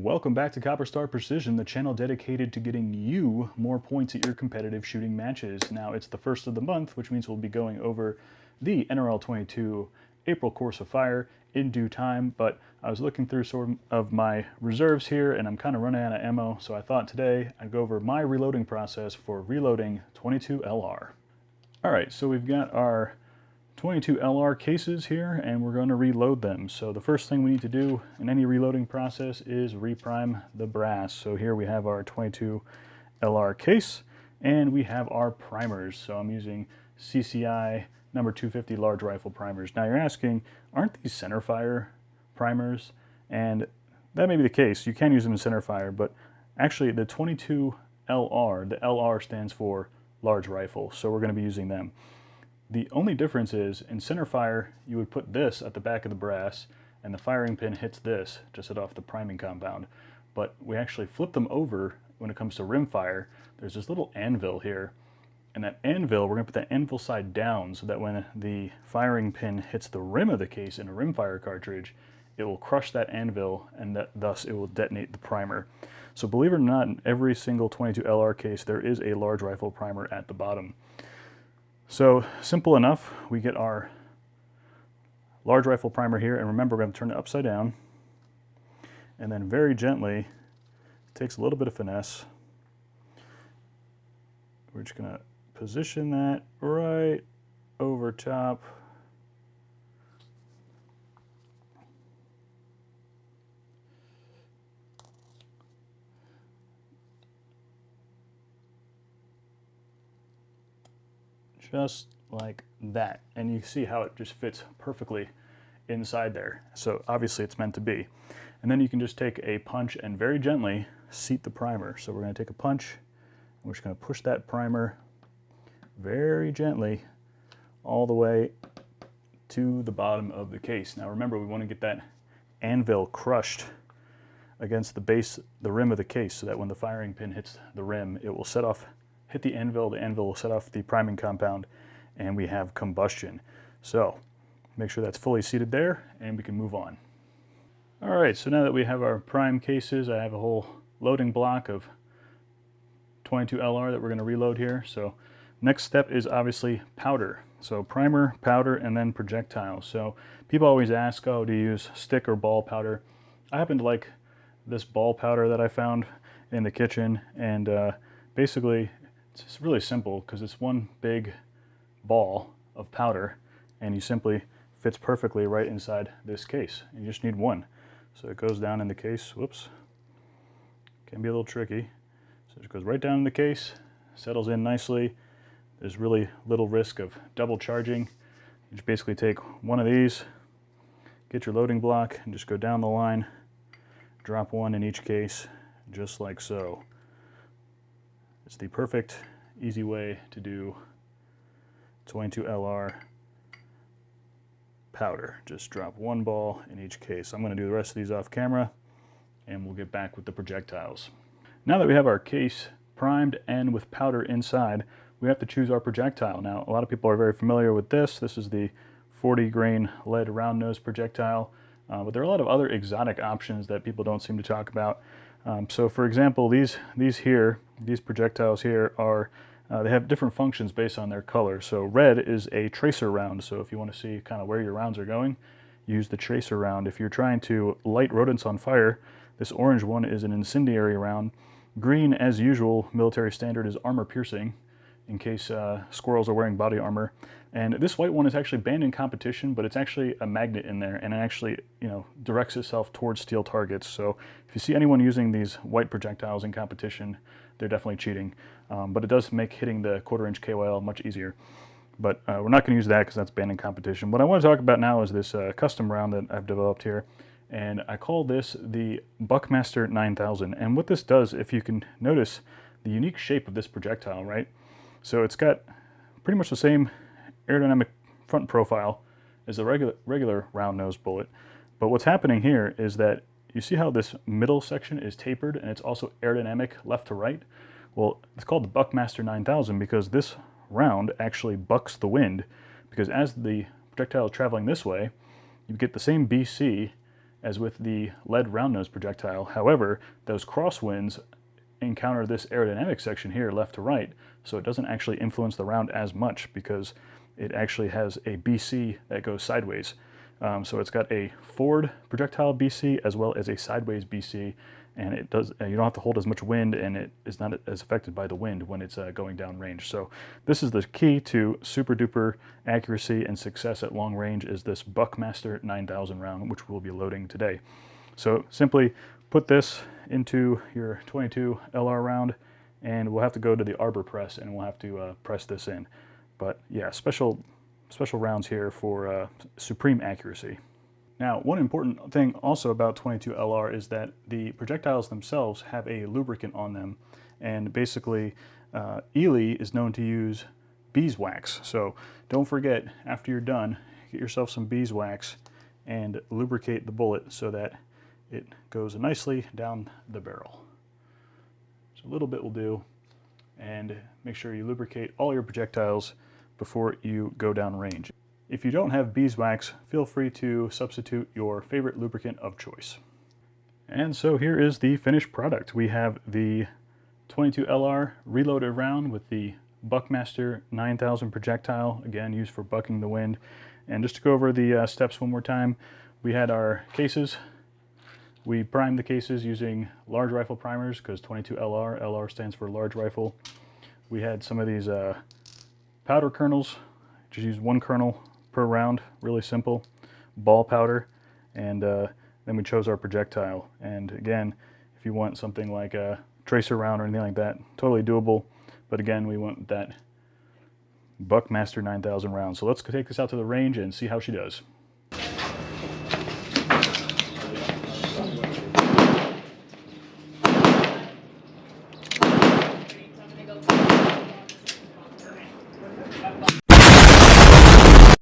Welcome back to Copper Star Precision, the channel dedicated to getting you more points at your competitive shooting matches. Now, it's the first of the month, which means we'll be going over the NRL 22 April Course of Fire in due time, but I was looking through sort of my reserves here, and I'm kind of running out of ammo, so I thought today I'd go over my reloading process for reloading 22 LR. Alright, so we've got our 22 LR cases here, and we're going to reload them. So the first thing we need to do in any reloading process is reprime the brass. So here we have our 22 LR case, and we have our primers. So I'm using CCI number 250 large rifle primers. Now you're asking, aren't these centerfire primers? And that may be the case. You can use them in centerfire, but actually the 22 LR, the LR stands for large rifle, so we're going to be using them. The only difference is, in centerfire, you would put this at the back of the brass, and the firing pin hits this to set off the priming compound. But we actually flip them over when it comes to rimfire. There's this little anvil here, and that anvil, we're going to put that anvil side down so that when the firing pin hits the rim of the case in a rimfire cartridge, it will crush that anvil, and thus it will detonate the primer. So believe it or not, in every single 22 LR case, there is a large rifle primer at the bottom. So simple enough, we get our large rifle primer here, and remember we're going to turn it upside down, and then very gently, it takes a little bit of finesse, we're just going to position that right over top. Just like that, and you see how it just fits perfectly inside there. So obviously it's meant to be. And then you can just take a punch and very gently seat the primer. So we're going to take a punch, and we're just going to push that primer very gently all the way to the bottom of the case. Now remember, we want to get that anvil crushed against the base, the rim of the case, so that when the firing pin hits the rim, it will set off, hit the anvil will set off the priming compound, and we have combustion. So make sure that's fully seated there, and we can move on. All right, so now that we have our prime cases, I have a whole loading block of 22 LR that we're going to reload here. So next step is obviously powder. So primer, powder, and then projectile. So people always ask, oh, do you use stick or ball powder? I happen to like this ball powder that I found in the kitchen, and basically it's really simple because it's one big ball of powder, and you simply fits perfectly right inside this case. You just need one. So it goes down in the case. Whoops. Can be a little tricky. So it goes right down in the case, settles in nicely. There's really little risk of double charging. You just basically take one of these, get your loading block, and just go down the line, drop one in each case, just like so. It's the perfect, easy way to do 22 LR powder. Just drop one ball in each case. I'm going to do the rest of these off camera, and we'll get back with the projectiles. Now that we have our case primed and with powder inside, we have to choose our projectile. Now, a lot of people are very familiar with this. This is the 40 grain lead round nose projectile, but there are a lot of other exotic options that people don't seem to talk about. So for example, these projectiles here are, they have different functions based on their color. So red is a tracer round, so if you want to see kind of where your rounds are going, use the tracer round. If you're trying to light rodents on fire, this orange one is an incendiary round. Green, as usual, military standard, is armor piercing, in case squirrels are wearing body armor. And this white one is actually banned in competition, but it's actually a magnet in there, and it actually, directs itself towards steel targets. So if you see anyone using these white projectiles in competition, they're definitely cheating. But it does make hitting the 1/4-inch KYL much easier. But we're not going to use that because that's banned in competition. What I want to talk about now is this custom round that I've developed here. And I call this the Buckmaster 9000. And what this does, if you can notice the unique shape of this projectile, right? So it's got pretty much the same aerodynamic front profile as the regular round nose bullet. But what's happening here is that you see how this middle section is tapered and it's also aerodynamic left to right? Well, it's called the Buckmaster 9000 because this round actually bucks the wind, because as the projectile is traveling this way, you get the same BC as with the lead round nose projectile. However, those crosswinds encounter this aerodynamic section here left to right, so it doesn't actually influence the round as much because it actually has a BC that goes sideways. So it's got a forward projectile BC as well as a sideways BC, and it does, you don't have to hold as much wind, and it is not as affected by the wind when it's going down range. So this is the key to super duper accuracy and success at long range, is this Buckmaster 9000 round, which we'll be loading today. So simply put this into your 22 LR round, and we'll have to go to the arbor press and we'll have to press this in. But yeah, special rounds here for supreme accuracy. Now, one important thing also about 22 LR is that the projectiles themselves have a lubricant on them, and basically Eley is known to use beeswax. So don't forget, after you're done, get yourself some beeswax and lubricate the bullet so that it goes nicely down the barrel. So a little bit will do, and make sure you lubricate all your projectiles before you go down range. If you don't have beeswax, feel free to substitute your favorite lubricant of choice. And so here is the finished product. We have the 22 LR reloaded round with the Buckmaster 9000 projectile, again used for bucking the wind. And just to go over the steps one more time, we had our cases. We primed the cases using large rifle primers because 22 LR, LR stands for large rifle. We had some of these powder kernels, just use one kernel per round, really simple, ball powder, and then we chose our projectile. And again, if you want something like a tracer round or anything like that, totally doable, but again, we went with that Buckmaster 9000 round. So let's take this out to the range and see how she does.